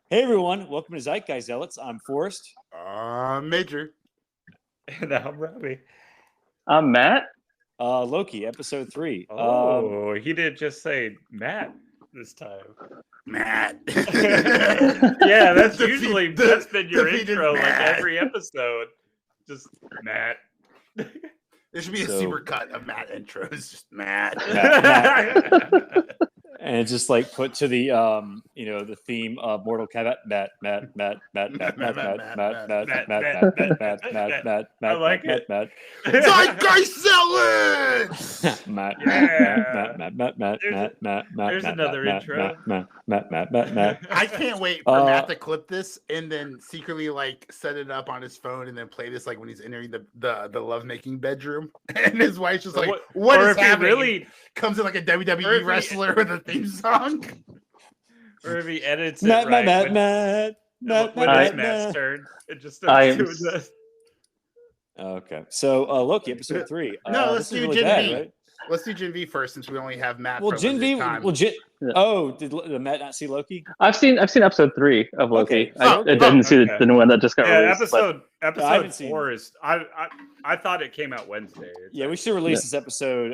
Hey everyone, welcome to Zeitgeist Zealots. I'm Forrest. Major. And I'm Robbie. I'm Matt. Loki, episode 3. Oh, he didn't just say Matt this time. Matt. Yeah, that's usually that's been your defeated intro like Matt. every episode. Just Matt. There should be a So- super cut of Matt intros. Just Matt. And it's just like put to the the theme of Mortal Kombat. Matt. I like it. Zeitgeist Zealots! Matt. There's another intro. Matt. I can't wait for Matt to clip this and then secretly like set it up on his phone and then play this like when he's entering the lovemaking bedroom and his wife's just like, what or is if he happening? really, Comes in like a Or WWE if he- wrestler with a theme song. or if he edits it right when it's Matt's turn, it just starts doing this. Okay, so Loki, episode 3. No, let's this is do really Gen bad, V. right? Let's do Gen V first since we only have Matt. Well, for a Gen V. limited time. Well, did Matt not see Loki? I've seen episode 3 of Loki. Okay. I didn't see okay. the new one that just got Yeah, released. but I episode haven't seen 4 is I thought it came out Wednesday. Yeah, we should release this episode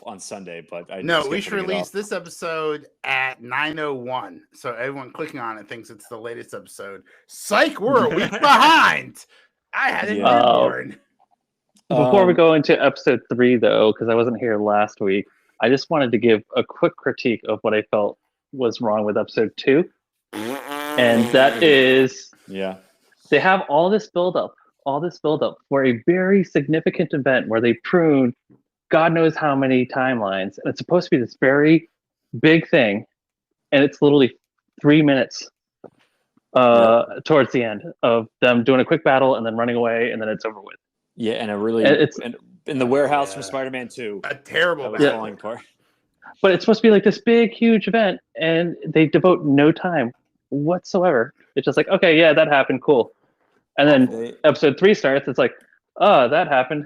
on Sunday, but No, we should release this episode at 9:01. So everyone clicking on it thinks it's the latest episode. Psych, we're a week behind. I had a Yeah. newborn. Before we go into episode 3, though, because I wasn't here last week, I just wanted to give a quick critique of what I felt was wrong with episode 2. And that is Yeah. they have all this buildup for a very significant event where they prune God knows how many timelines. And it's supposed to be this very big thing. And it's literally 3 minutes towards the end of them doing a quick battle and then running away, and then it's over with. Yeah, and and in the warehouse from Spider-Man 2. A terrible That was battle. falling apart. But it's supposed to be like this big, huge event, and they devote no time whatsoever. It's just like, okay, yeah, that happened, cool. And then episode 3 starts, it's like, oh, that happened.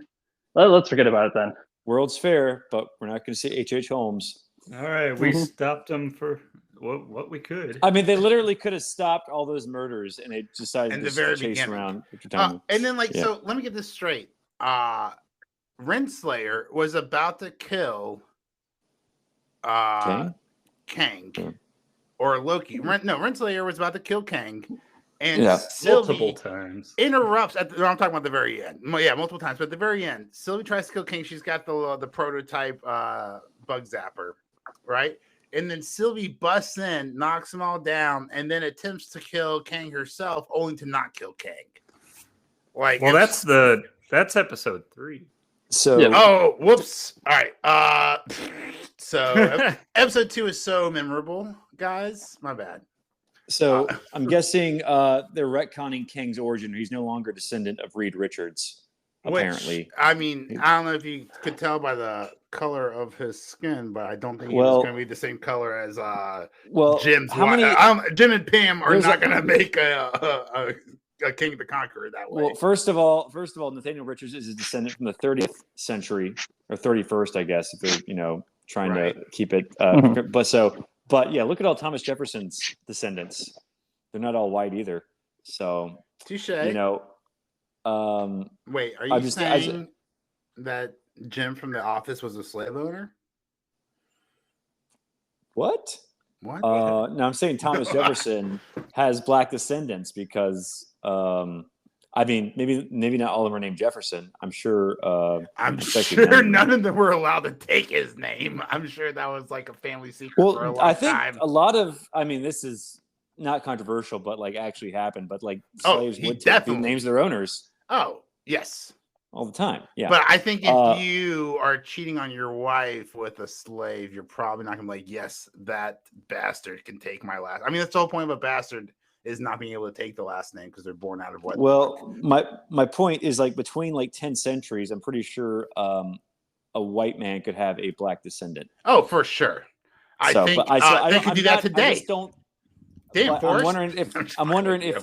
Let's forget about it then. World's Fair, but we're not going to see H.H. Holmes. All right, we stopped them for what we could. I mean, they literally could have stopped all those murders, and they decided In to the just very chase beginning. around. And then Yeah. so let me get this straight. Renslayer was about to kill Kang Yeah. or Loki. Renslayer was about to kill Kang. And Yeah. Sylvie Multiple times. interrupts I'm talking about the very end. Yeah, multiple times, but at the very end, Sylvie tries to kill King. She's got the prototype bug zapper, right? And then Sylvie busts in, knocks them all down, and then attempts to kill Kang herself, only to not kill Kang. Like, Well, that's episode 3. So, Yeah. oh, whoops! All right, so episode 2 is so memorable, guys. My bad. so I'm guessing they're retconning Kang's origin. He's no longer a descendant of Reed Richards, apparently. Which, I mean, I don't know if you could tell by the color of his skin, but I don't think he's Well- going to be the same color as Well, Jim's. how many? Jim and Pam are There's not a- going to make a King the Conqueror that way. Well, first of all, Nathaniel Richards is a descendant from the 30th century or 31st, I guess, if they're trying Right. to keep it. But yeah, look at all Thomas Jefferson's descendants. They're not all white either. So Touche. Wait, are you saying that Jim from The Office was a slave owner? what? What? No, I'm saying Thomas Jefferson has black descendants because I mean, maybe not all of them are named Jefferson. I'm sure. I'm especially sure them. none of them were allowed to take his name. I'm sure that was like a family secret for a Well, long I think time. a lot of. I mean, this is not controversial, but like actually happened. But like slaves he would take the definitely- names of their owners Oh, yes. all the time. Yeah. But I think if Uh, you are cheating on your wife with a slave, you're probably not gonna be like, yes, that bastard can take my last. I mean, that's the whole point of a bastard is not being able to take the last name because they're born out of wedlock. Well, my point is like between like 10 centuries, I'm pretty sure a white man could have a black descendant. Oh, for sure. I So, think but I they could do that today. I just don't. Damn, But Forrest. I'm wondering if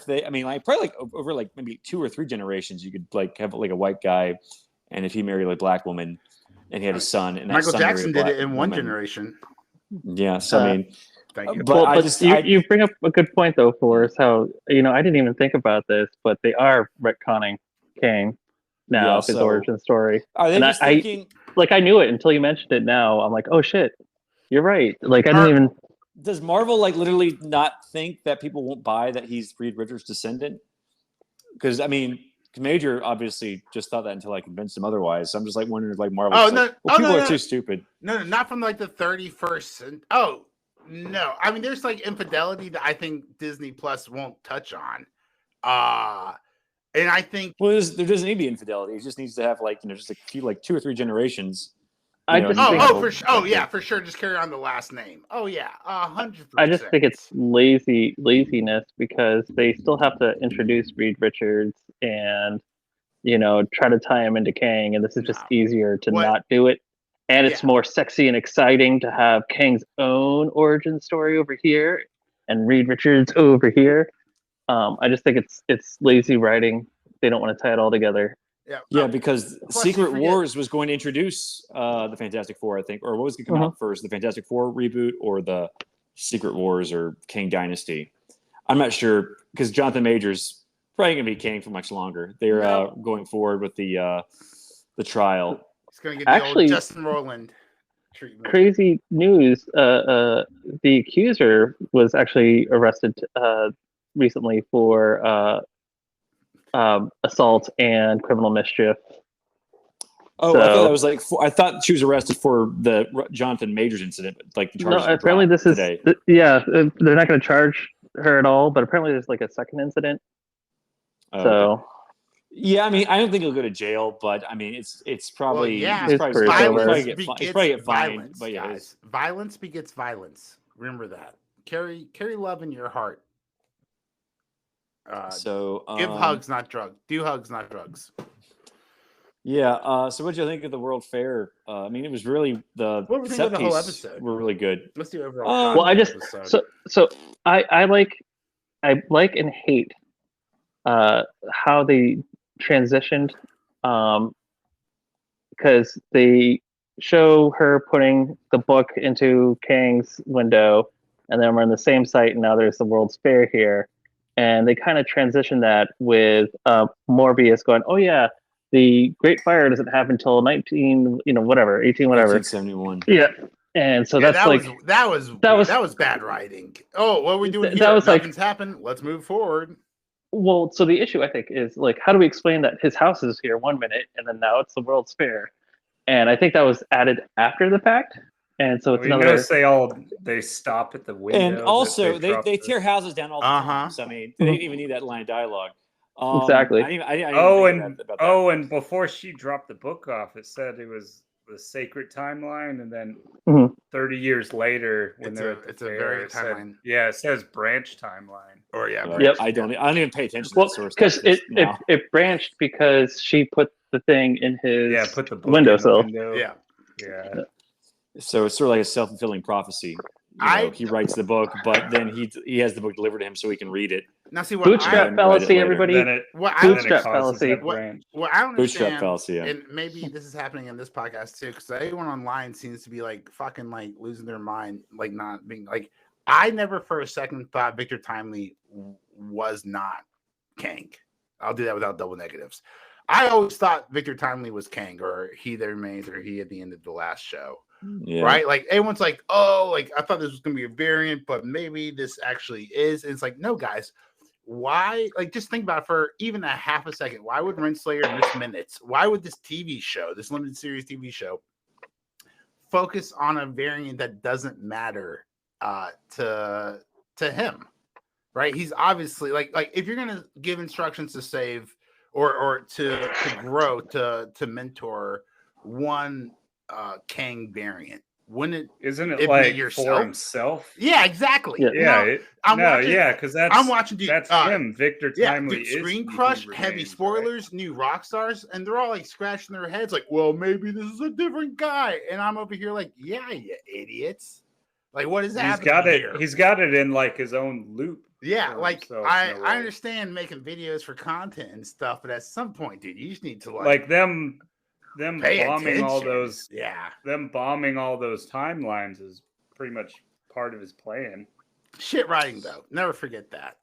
they. I mean, like probably like over like maybe 2 or 3 generations, you could like have like a white guy, and if he married like a black woman, and he had a son, and that Michael son married a Jackson did black it in one woman. generation. Yeah, so I mean, Thank you. But you bring up a good point though, Forrest. How I didn't even think about this, but they are retconning Kang now, his origin story. Are they just thinking? I knew it until you mentioned it. Now I'm like, oh shit, you're right. Like I didn't even. Does Marvel literally not think that people won't buy that he's Reed Richards' descendant? Because Major obviously just thought that until I convinced him otherwise. So I'm just wondering if Marvel. People are too stupid. No, not from the 31st. Oh no, there's infidelity that I think Disney Plus won't touch on. And I think there doesn't need to be infidelity. It just needs to have just a few 2 or 3 generations. For sure. Oh yeah, for sure. Just carry on the last name. Oh yeah, 100%. I just think it's laziness because they still have to introduce Reed Richards and try to tie him into Kang, and this is just easier to not do it. And it's more sexy and exciting to have Kang's own origin story over here and Reed Richards over here. I just think it's lazy writing. They don't want to tie it all together. Yeah, because Secret Wars was going to introduce the Fantastic Four, I think, or what was going to come out first, the Fantastic Four reboot or the Secret Wars or Kang Dynasty. I'm not sure because Jonathan Majors probably going to be Kang for much longer. They're going forward with the trial. It's going to get the old Justin Roiland treatment. Crazy news. The accuser was actually arrested recently for assault and criminal mischief. Oh, so, I thought that was I thought she was arrested for the Jonathan Majors incident. The charges. No, apparently this is today. They're not going to charge her at all, but apparently there's a second incident. So. Okay. Yeah, I don't think he'll go to jail, but it's probably it's probably get fined. But yeah, guys, violence begets violence. Remember that. Carry love in your heart. Give hugs, not drugs. Do hugs, not drugs. Yeah. So, what do you think of the World Fair? It was really the set piece whole episode? Were really good. Let's do overall. Well, I just I like and hate how they transitioned, because they show her putting the book into Kang's window, and then we're on the same site, and now there's the World's Fair here. And they kind of transition that with Morbius going, oh yeah, the Great Fire doesn't happen until 1871. Yeah, and so that's that was bad writing. Oh, what are we doing here? That was nothing's happened. Let's move forward. Well, so the issue I think is how do we explain that his house is here 1 minute and then now it's the World's Fair? And I think that was added after the fact. And so it's another. They stop at the window. And also, they tear houses down all the time. So they didn't even need that line of dialogue. Exactly. And before she dropped the book off, it said it was the sacred timeline, and then 30 years later, when it's a very timeline. It says branch timeline. Or I don't even pay attention to the source because it branched because she put the thing in his windowsill. Yeah. So it's sort of like a self-fulfilling prophecy. He writes the book, but then he has the book delivered to him so he can read it. Now, see what bootstrap fallacy, everybody. Bootstrap fallacy. What I don't understand, and maybe this is happening in this podcast too, because everyone online seems to be fucking losing their mind, not being I never for a second thought Victor Timely was not Kang. I'll do that without double negatives. I always thought Victor Timely was Kang, or He That Remains, or he at the end of the last show. Yeah. Right? Everyone's I thought this was gonna be a variant, but maybe this actually is. And it's no, guys, why? Just think about it for even a half a second. Why would Renslayer miss minutes? Why would this TV show, this limited series TV show, focus on a variant that doesn't matter to him? Right? He's obviously if you're gonna give instructions to save or to grow, to mentor one Kang variant, wouldn't isn't it yourself? For himself? Yeah, exactly. Because I'm watching that's him. Victor Timely is Screen Crush, heavy spoilers, new rock stars, and they're all scratching their heads well, maybe this is a different guy, and I'm over here yeah, you idiots. What is that? He's got it in his own loop. Yeah, I understand making videos for content and stuff, but at some point, dude, you just need to them bombing attention. all those bombing all those timelines is pretty much part of his plan. Shit writing, though. Never forget that.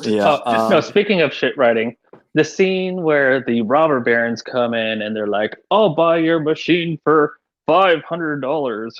No, speaking of shit writing, the scene where the robber barons come in and they're like, "I'll buy your machine for $500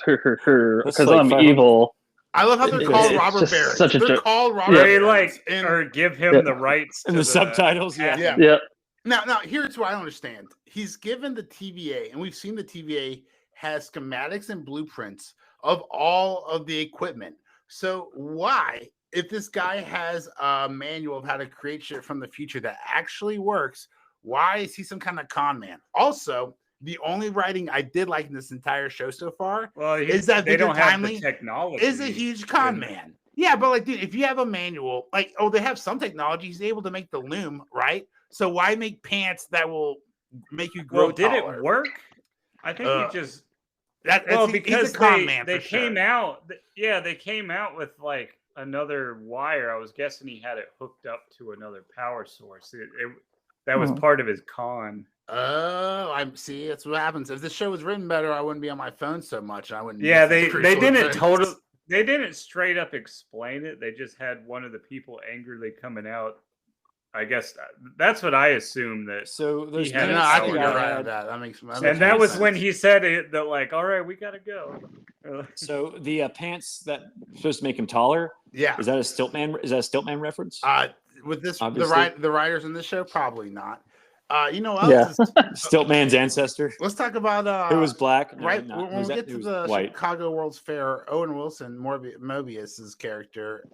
because I'm evil." I love how they're called robber barons. They're called robber barons. Or give him the rights in the subtitles. Yeah. Now, here's what I understand. He's given the TVA, and we've seen the TVA has schematics and blueprints of all of the equipment. So why, if this guy has a manual of how to create shit from the future that actually works, why is he some kind of con man? Also, the only writing I did like in this entire show so far is that they don't have the technology. Is a huge con man. Yeah, but like, dude, if you have a manual, like, they have some technology. He's able to make the loom, right? So why make pants that will make you grow taller? Did it work? I think he just because they came out. Yeah, they came out with like another wire. I was guessing he had it hooked up to another power source. That was part of his con. Oh, I see. That's what happens. If the show was written better, I wouldn't be on my phone so much. I wouldn't. Yeah, they didn't straight up explain it. They just had one of the people angrily coming out. I guess that's what I assume that. So there's I think you're right on that. That makes that was sense. When he said it. That like, all right, we gotta go. So the pants that supposed to make him taller. Yeah. Is that a Stiltman? Is that a Stiltman reference? With this, the writers in this show, probably not. You know what else? Stiltman's ancestor. Let's talk about who was black, right? When we get to the Chicago World's Fair, Owen Wilson, Mobius's character,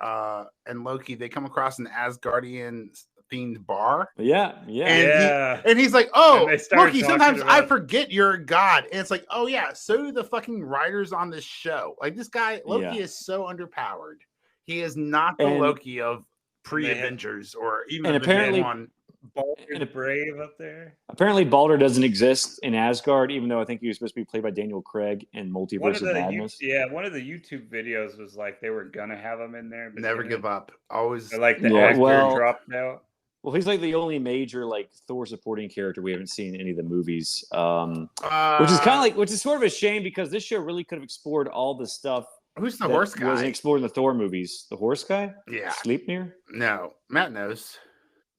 and Loki, they come across an Asgardian themed bar. And he's like, "Oh, Loki, sometimes I forget you're a god." And it's like, "Oh yeah, so do the fucking writers on this show." Like, this guy Loki is so underpowered. He is not the Loki of pre-Avengers or even apparently one. Balder Brave up there. Apparently, Balder doesn't exist in Asgard, even though I think he was supposed to be played by Daniel Craig in Multiverse of Madness. One of the YouTube videos was like they were gonna have him in there, but never give up. Always like the actor dropped out. Well, he's like the only major like Thor supporting character we haven't seen in any of the movies, which is kind of like, which is sort of a shame because this show really could have explored all the stuff. Who's the horse guy? Wasn't explored in the Thor movies. The horse guy? Yeah. Sleipnir? No, Matt knows.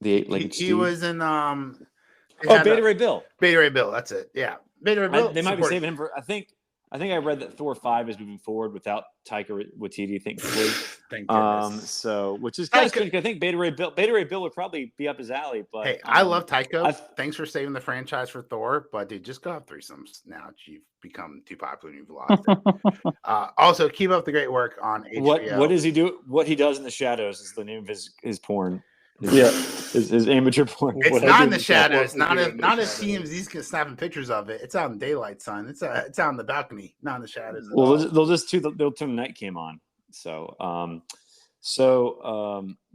The eight-legged he was in Beta Ray Bill. Beta Ray Bill, that's it. Yeah. Beta Ray Bill. They might be saving him for I think I read that Thor 5 is moving forward without Taika Waititi, thankfully. Thank goodness. So which is kind of strange. I think Beta Ray Bill would probably be up his alley. But hey, I love Taika. Thanks for saving the franchise for Thor, but dude, just go have threesomes now. You've become too popular and you've lost it. Also, keep up the great work on HBO. What does he do? What he does in the shadows is the name of his porn. His amateur porn. It's not in the shadows. Not if TMZ's snapping pictures of it. It's out in daylight, son. It's out on the balcony, not in the shadows. Well, they'll turn the night cam on. So,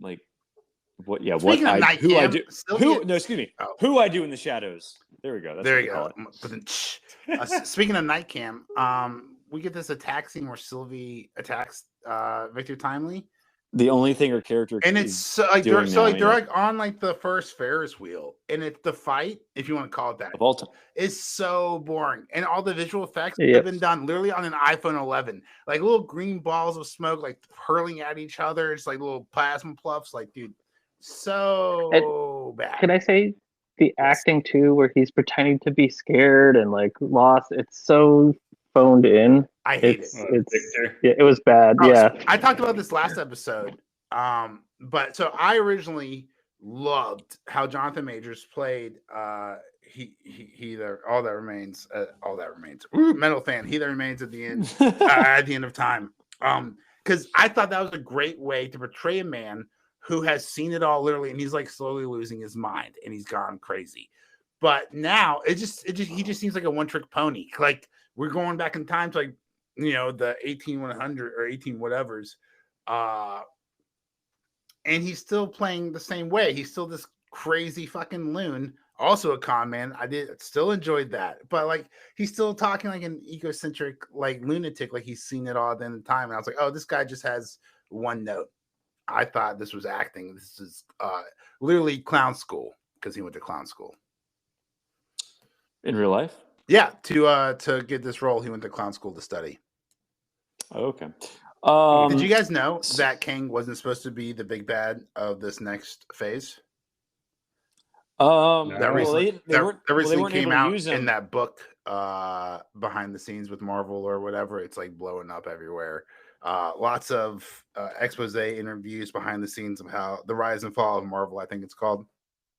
like, what? Yeah, Speaking what of I night who cam, I do? Who? No, excuse me. Oh. Who I do in the shadows. There we go. That's there you go. Speaking of night cam, we get this attack scene where Sylvie attacks Victor Timely. The only thing her character and it's so like they're like on like the first Ferris wheel, and it's the fight, if you want to call it that, of all time, is so boring, and all the visual effects have been done literally on an iPhone 11, like little green balls of smoke like hurling at each other. It's like little plasma puffs, like dude, so bad. Can I say the acting too, where he's pretending to be scared and like lost? It's so phoned in. I hate it. It was bad. I talked about this last episode. But so I originally loved how Jonathan Majors played he all that remains. Ooh, metal fan. He that remains at the end at the end of time. Because I thought that was a great way to portray a man who has seen it all literally, and he's like slowly losing his mind and he's gone crazy. But now he just seems like a one-trick pony. Like, we're going back in time to like, you know, the 18100 or 18 whatevers. And he's still playing the same way. He's still this crazy fucking loon, also a con man. I still enjoyed that. But like, he's still talking like an egocentric, like lunatic, like he's seen it all at the end of time. And I was like, oh, this guy just has one note. I thought this was acting. This is literally clown school, because he went to clown school. In real life? Yeah, to get this role, he went to clown school to study. Okay. Did you guys know that Kang wasn't supposed to be the big bad of this next phase? That recently came out in that book behind the scenes with Marvel or whatever. It's like blowing up everywhere. Lots of expose interviews behind the scenes of how the rise and fall of Marvel, I think it's called.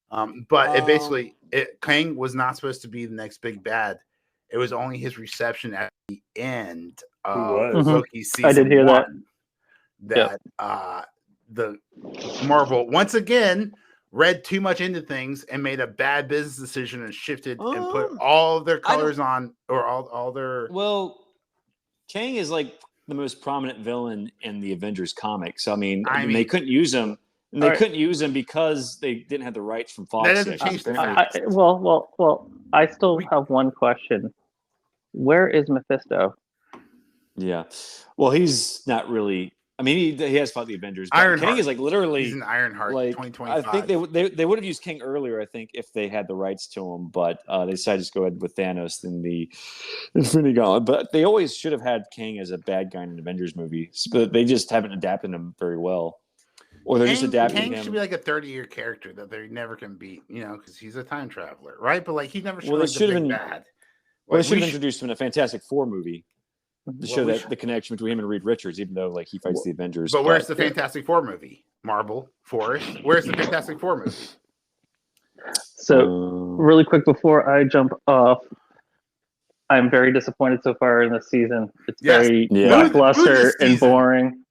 But it basically, Kang was not supposed to be the next big bad. It was only his reception at the end of Loki season I did hear 1 that the Marvel once again read too much into things and made a bad business decision and shifted and put all of their colors on, or all their. Well, Kang is like the most prominent villain in the Avengers comics. So, I mean, they couldn't use him. And they couldn't use him because they didn't have the rights from Fox. That doesn't change the fact. Well, I still have one question. Where is Mephisto? Yeah. Well, he's not really. I mean, he has fought the Avengers. But King is like literally. He's an Ironheart. Like 2025. I think they would have used King earlier. I think if they had the rights to him, but they decided to just go ahead with Thanos in the Infinity Gauntlet. But they always should have had King as a bad guy in an Avengers movie, but they just haven't adapted him very well. Or they're just adapting him. Kang should be like a 30-year character that they never can beat, because he's a time traveler, right? But like he never should have been bad. Well, they should have introduced him in a Fantastic Four movie to show that the connection between him and Reed Richards, even though like he fights the Avengers. But where's the Fantastic Four movie? Marble, Forrest. Where's the Fantastic Four movie? So, really quick before I jump off, I'm very disappointed so far in this season. It's very lackluster and boring.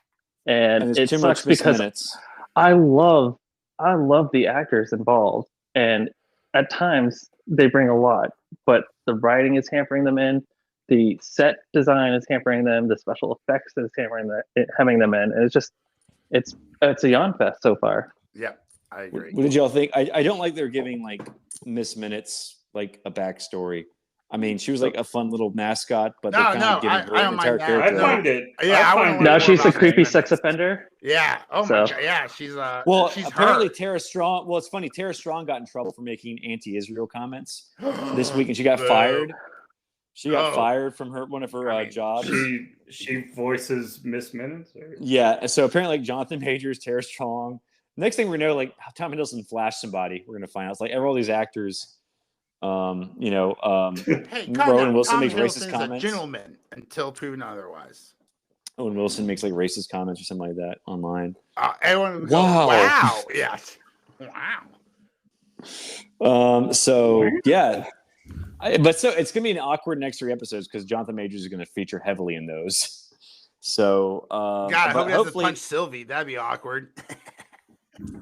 And it sucks because I love the actors involved, and at times they bring a lot, but the writing is hampering them the set design is hampering them, the special effects is hammering them in, and it's a yawn fest so far. Yeah, I agree. What did y'all think? I don't like they're giving like Miss Minutes like a backstory. I mean, she was like a fun little mascot, but they're kind of giving her an entire character. I find it. Yeah, now she's a creepy sex offender. Yeah. Oh my god. Yeah, she's she's apparently Tara Strong. Well, it's funny. Tara Strong got in trouble for making anti-Israel comments this week, and she got fired. She got fired from one of her jobs. She voices Miss Minutes. Yeah. So apparently, like Jonathan Majors, Tara Strong. Next thing we know, like Tom Hiddleston flashed somebody. We're gonna find out. It's like all these actors. Hey, Rowan Wilson makes racist comments. A gentleman until proven otherwise. Owen Wilson makes like racist comments or something like that online. Everyone goes, wow. Yes. Wow. So yeah. But it's gonna be an awkward next 3 episodes because Jonathan Majors is gonna feature heavily in those. So God, I hope he has to punch Sylvie. That'd be awkward.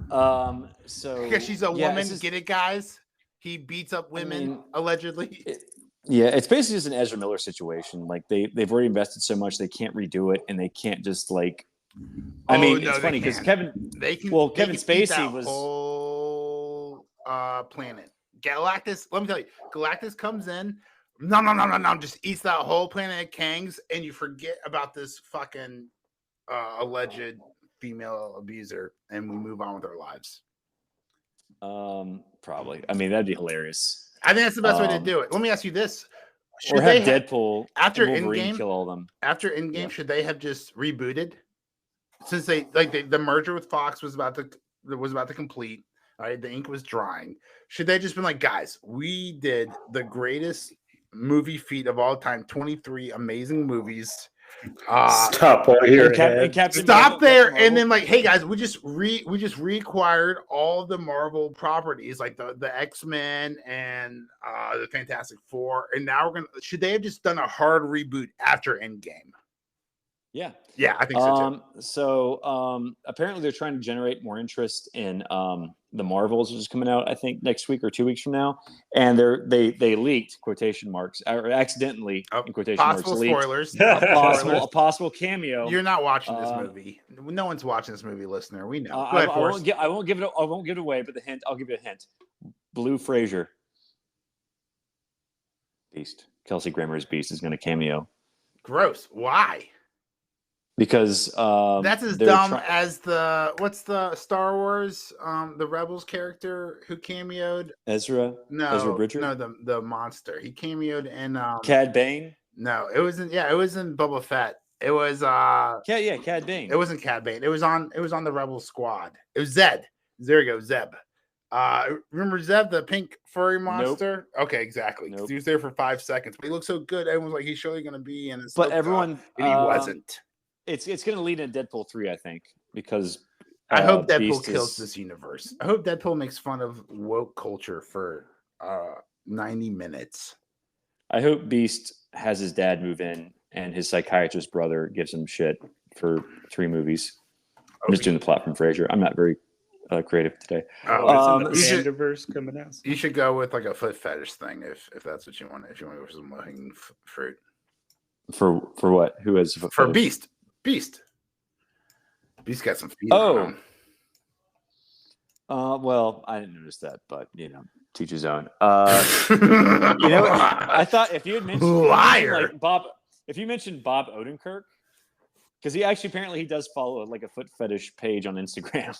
Because she's a woman, get it, guys? He beats up women, allegedly. It's basically just an Ezra Miller situation. Like they've already invested so much, they can't redo it, and they can't just like. It's funny because Kevin Spacey was whole planet. Galactus. Let me tell you, Galactus comes in. No, just eats that whole planet of Kangs, and you forget about this fucking alleged female abuser, and we move on with our lives. Probably. I mean, that'd be hilarious. I think that's the best way to do it. Let me ask you this: or have Deadpool after Endgame kill all of them? After Endgame, should they have just rebooted? Since the merger with Fox was about to complete, right? The ink was drying. Should they just been like, guys, we did the greatest movie feat of all time, 23 amazing movies. Stop while you're Stop there, and then like, hey guys, we just reacquired all the Marvel properties, like the X-Men and the Fantastic Four, and now should they have just done a hard reboot after Endgame? Yeah, I think so too. So apparently they're trying to generate more interest in the Marvels, which is coming out, I think, next week or 2 weeks from now. And they leaked quotation marks or accidentally in quotation marks. Spoilers. A possible cameo. You're not watching this movie. No one's watching this movie, listener. We know. I won't give it away, but I'll give you a hint. Blue Fraser. Beast. Kelsey Grammer's Beast is going to cameo. Gross. Why? Because that's as dumb as what's the Star Wars the Rebels character who cameoed Ezra Bridger? No, the monster. He cameoed in Cad Bane? No, it was in Boba Fett, It was Cad Bane. It wasn't Cad Bane. It was on the Rebel Squad. It was Zed. There you go, Zeb. Remember Zeb, the pink furry monster? Nope. Okay, exactly. Nope. He was there for 5 seconds, but he looked so good. Everyone was like, he's surely going to be in. But everyone, and he wasn't. It's going to lead into Deadpool 3, I think, because I hope Deadpool kills this universe. I hope Deadpool makes fun of woke culture for 90 minutes. I hope Beast has his dad move in and his psychiatrist brother gives him shit for 3 movies. I'm just doing the plot from Frasier. I'm not very creative today. Isn't the Pandaverse coming out? You should go with like a foot fetish thing if that's what you want. If you want to go for some low-hanging fruit. For what? Who has for fetish? Beast got some feet. Oh. Well, I didn't notice that, but teach his own. I thought if you had mentioned Bob, if you mentioned Bob Odenkirk, because he actually he does follow like a foot fetish page on Instagram.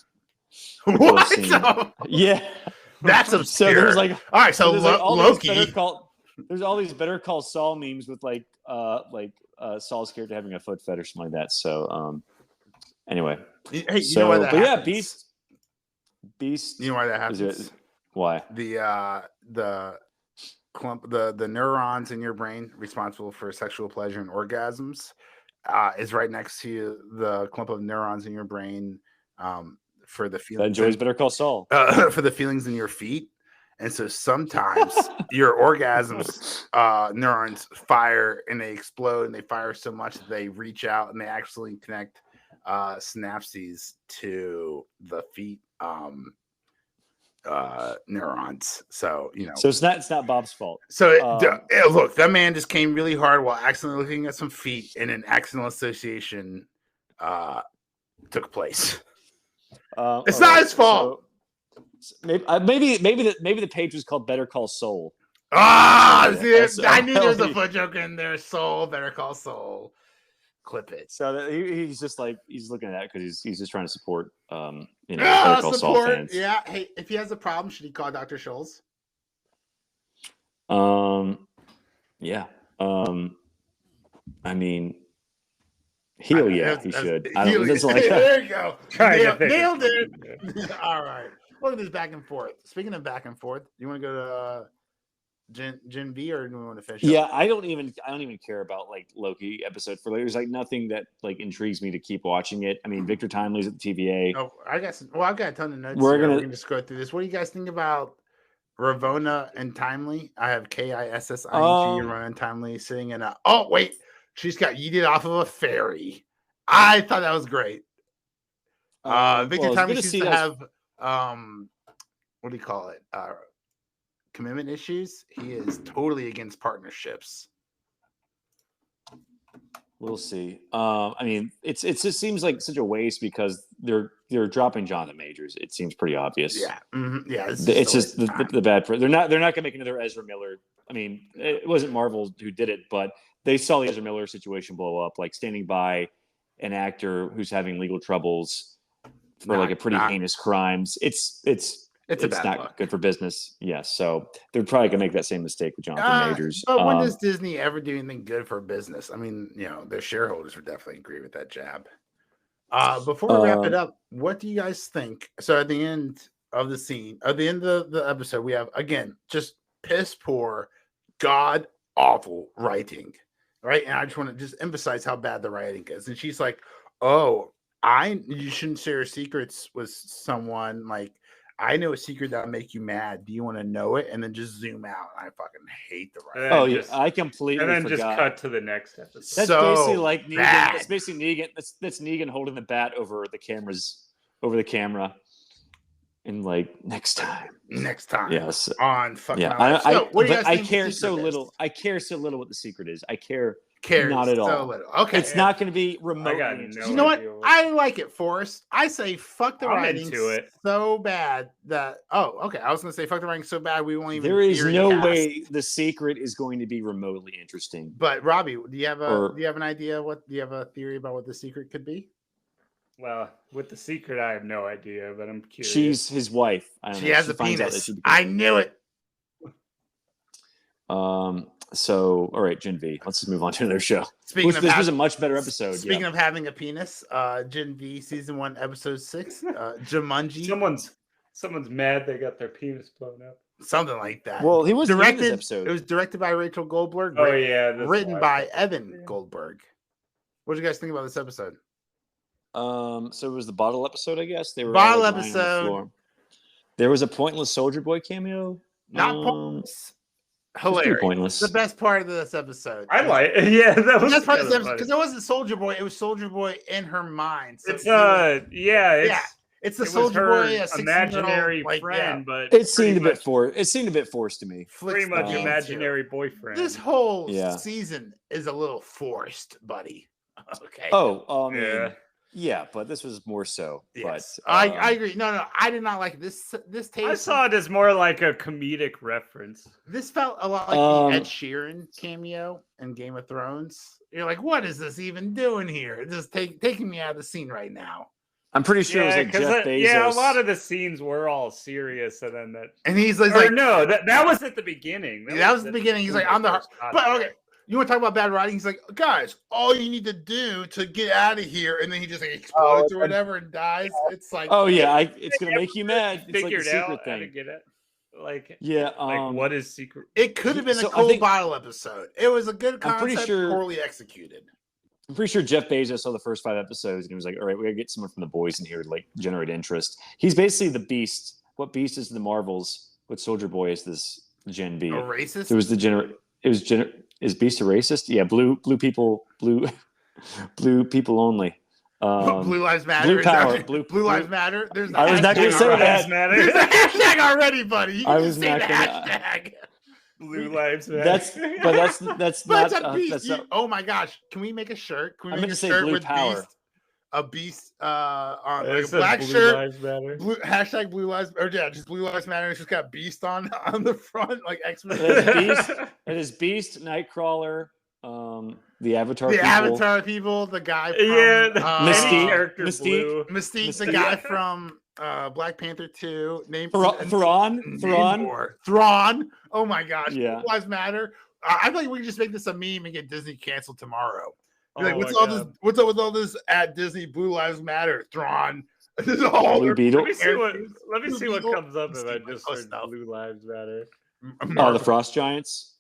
What? Yeah, that's absurd. So there's like, all right, so Loki. There's all these Better Call Saul memes with Saul's character having a foot fetish, something like that. So, anyway, hey, you know why that happens? Beast. You know why that happens? Why? The clump, the neurons in your brain responsible for sexual pleasure and orgasms, is right next to the clump of neurons in your brain. For the feelings that enjoys Better Call Saul. For the feelings in your feet. And so sometimes your orgasms neurons fire and they explode and they fire so much that they reach out and they actually connect synapses to the feet neurons. So so it's not Bob's fault. So look, that man just came really hard while accidentally looking at some feet and an accidental association took place. It's not his fault. So maybe the page was called Better Call Soul. I knew there was a foot joke in there. Soul, Better Call Soul. Clip it. So he's just like he's looking at that because he's just trying to support Better Call Saul fans. Yeah. Hey, if he has a problem, should he call Dr. Scholl's? Yeah. I mean. He should. There you go. Nailed it. All right. Look at this back and forth. Speaking of back and forth, do you want to go to Gen V or do we want to finish? Yeah, I don't even care about like Loki episode 4. There's like nothing that like intrigues me to keep watching it. I mean, Victor Timely's at the TVA. Oh, I've got a ton of notes. We can just go through this. What do you guys think about Ravonna and Timely? I have Kissing Ravonna and Timely sitting in a. Oh wait. She's got yeeted off of a ferry. I thought that was great. Victor Timely seems to have what do you call it? Commitment issues. He is totally against partnerships. We'll see. I mean, it just seems like such a waste because they're dropping Jonathan Majors. It seems pretty obvious. Yeah, yeah. It's just the bad. They're not gonna make another Ezra Miller. I mean, it wasn't Marvel who did it, but they saw the Ezra Miller situation blow up, like standing by an actor who's having legal troubles for like a pretty heinous crimes. It's not good for business. Yes. Yeah, so they're probably gonna make that same mistake with Jonathan Majors. But when does Disney ever do anything good for business? I mean, their shareholders would definitely agree with that jab. Before we wrap it up, what do you guys think? So at the end of the scene, at the end of the episode, we have again just piss poor, god awful writing. Right. And I just want to just emphasize how bad the writing is. And she's like, oh, you shouldn't share secrets with someone. Like, I know a secret that'll make you mad. Do you want to know it? And then just zoom out. I fucking hate the writing. Oh, yeah. I completely And then forgot. Just cut to the next episode. That's basically like Negan. That's basically Negan. That's Negan holding the bat over the camera. And like next time. Yes. On fucking. Yeah. I care so little. I care so little what the secret is. I care not at all. So little. Okay. It's not going to be remotely. You know what? I like it, Forrest. I say fuck the writing so bad that. Oh, okay. I was going to say fuck the writing so bad we won't even. There is no way the secret is going to be remotely interesting. But Robbie, do you have an idea? Do you have a theory about what the secret could be? Well, with the secret, I have no idea, but I'm curious. She's his wife. She has a penis. I knew it. So, all right, Gen V. Let's just move on to another show. This was a much better episode. Speaking of having a penis, Gen V season 1, episode 6, Jumanji. Someone's mad they got their penis blown up. Something like that. Well, he was directed. In this episode. It was directed by Rachel Goldberg. Written by Evan Goldberg. What did you guys think about this episode? So it was the bottle episode, I guess. They were bottle episode. There was a pointless Soldier Boy cameo. Not pointless. Hilarious. Pointless. The best part of this episode. I like it. Yeah, that was the best part of this episode because it wasn't Soldier Boy. It was Soldier Boy in her mind. So it's it's the Soldier Boy, a imaginary friend, but it seemed a bit forced. It seemed a bit forced to me. Pretty much imaginary boyfriend. This whole season is a little forced, buddy. Okay. Yeah, but this was more so. Yes. But I agree. No, I did not like this. This taste. I saw it as more like a comedic reference. This felt a lot like the Ed Sheeran cameo in Game of Thrones. You're like, what is this even doing here? This is taking me out of the scene right now. I'm pretty sure it was like Jeff Bezos. Yeah, a lot of the scenes were all serious, and then and he's like, no, that was at the beginning. That was the beginning. He's like, I'm the. But okay. You want to talk about bad writing? He's like, guys, all you need to do to get out of here, and then he just like explodes or whatever and dies. It's like, it's gonna make you mad. It's like a secret thing. To get it. Like, what is secret? It could have been a cool bottle episode. It was a good concept, poorly executed. I'm pretty sure Jeff Bezos saw the first 5 episodes and he was like, all right, we gotta get someone from the boys in here to like generate interest. He's basically the Beast. What Beast is the Marvels? What Soldier Boy is this Gen B? A racist? It was Is Beast a racist? Yeah, blue people only. Blue Lives Matter. Blue power. Blue Lives Matter. There's I was not going to say that. There's a hashtag already, buddy. I was not going to hashtag. Blue Lives Matter. That's not. Oh my gosh! Can we make a shirt? Can we make a say shirt blue with power. Beast? A Beast on like a black shirt. Hashtag Blue Lives, or just Blue Lives Matter. It's just got Beast on the front, like X-Men. It is Beast, Nightcrawler, the Avatar. Avatar people. The guy from Mystique, the guy from Black Panther 2. Named Thrawn. Oh my gosh! Yeah. Blue Lives Matter. I feel like we can just make this a meme and get Disney canceled tomorrow. Like, what's all this? What's up with all this at Disney? Blue Lives Matter, Thrawn. This is all Blue Beetle. Let me see what comes up if I just search Blue Lives Matter. Oh, the Frost Giants.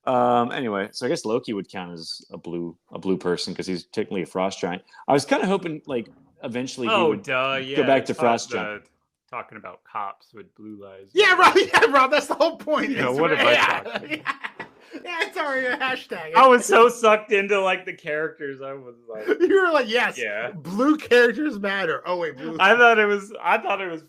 Anyway, so I guess Loki would count as a blue person because he's technically a Frost Giant. I was kind of hoping like eventually he would go back to Frost Giant. Talking about cops with blue lives. Yeah, Rob. That's the whole point. What am I talking about? Yeah, it's already a hashtag. I was so sucked into like the characters. I was like, you were like, yes, blue characters matter. Oh wait, blue. I thought it was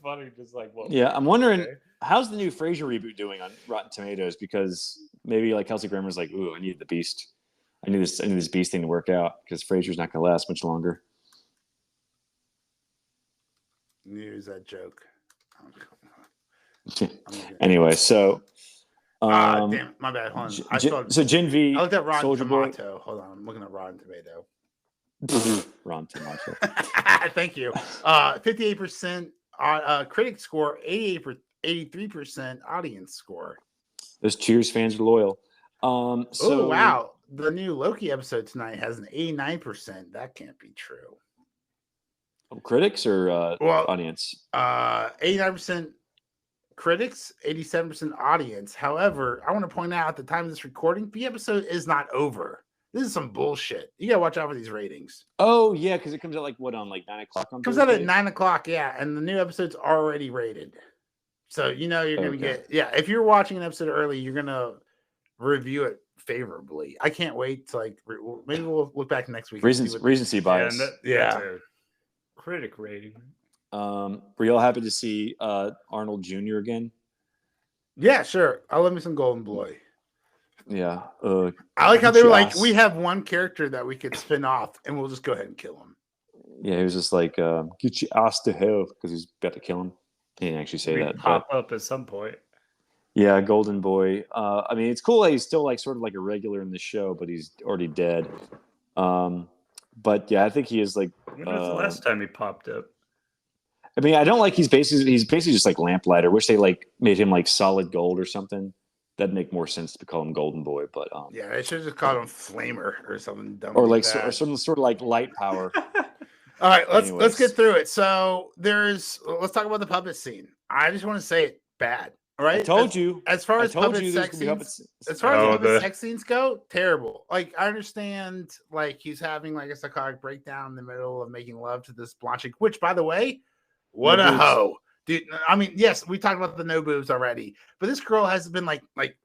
funny. Just like, well, yeah, I'm wondering how's the new Frasier reboot doing on Rotten Tomatoes because maybe like Kelsey Grammer's like, ooh, I need the Beast. I need this Beast thing to work out because Frasier's not going to last much longer. Use that joke. Anyway, so. Damn, my bad. Hold on. So Gen V. I looked at Rotten Soldier Tomato. Boy. Hold on, I'm looking at Rotten Tomato. Rotten Tomato. Thank you. 58% critic score, 83% audience score. Those Cheers fans are loyal. Oh wow! The new Loki episode tonight has an 89%. That can't be true. Critics or audience? 89%. Critics, 87% audience. However, I want to point out at the time of this recording, the episode is not over. This is some bullshit. You gotta watch out for these ratings. Oh yeah, because it comes out like what on like 9 o'clock on. Comes out at 9 o'clock, yeah, and the new episode's already rated. So you know you're gonna get if you're watching an episode early, you're gonna review it favorably. I can't wait to like maybe we'll look back next week. Recency bias. Yeah, critic rating. Were y'all happy to see Arnold Jr. again? Yeah, sure. I'll let me some Golden Boy. Yeah. I like how they were like, we have one character that we could spin off, and we'll just go ahead and kill him. Yeah, he was just like, get your ass to hell because he's about to kill him. He didn't actually say that. Pop up at some point. Yeah, Golden Boy. I mean, it's cool that he's still like sort of like a regular in the show, but he's already dead. But yeah, I think he is like. When was the last time he popped up? I mean, I don't like he's basically just like Lamplighter. Wish they like made him like solid gold or something. that'd make more sense to call him Golden Boy. But yeah, I should have just called him Flamer or something dumb, or like or some sort of like light power. All right, let's get through it. So let's talk about the puppet scene. I just want to say it bad. All right, I told you. As far as puppet sex scenes, sex scenes go, terrible. Like I understand, like he's having like a psychotic breakdown in the middle of making love to this blonde chick. Which, by the way, what a hoe, dude. I mean, yes, we talked about the no boobs already, but this girl has been like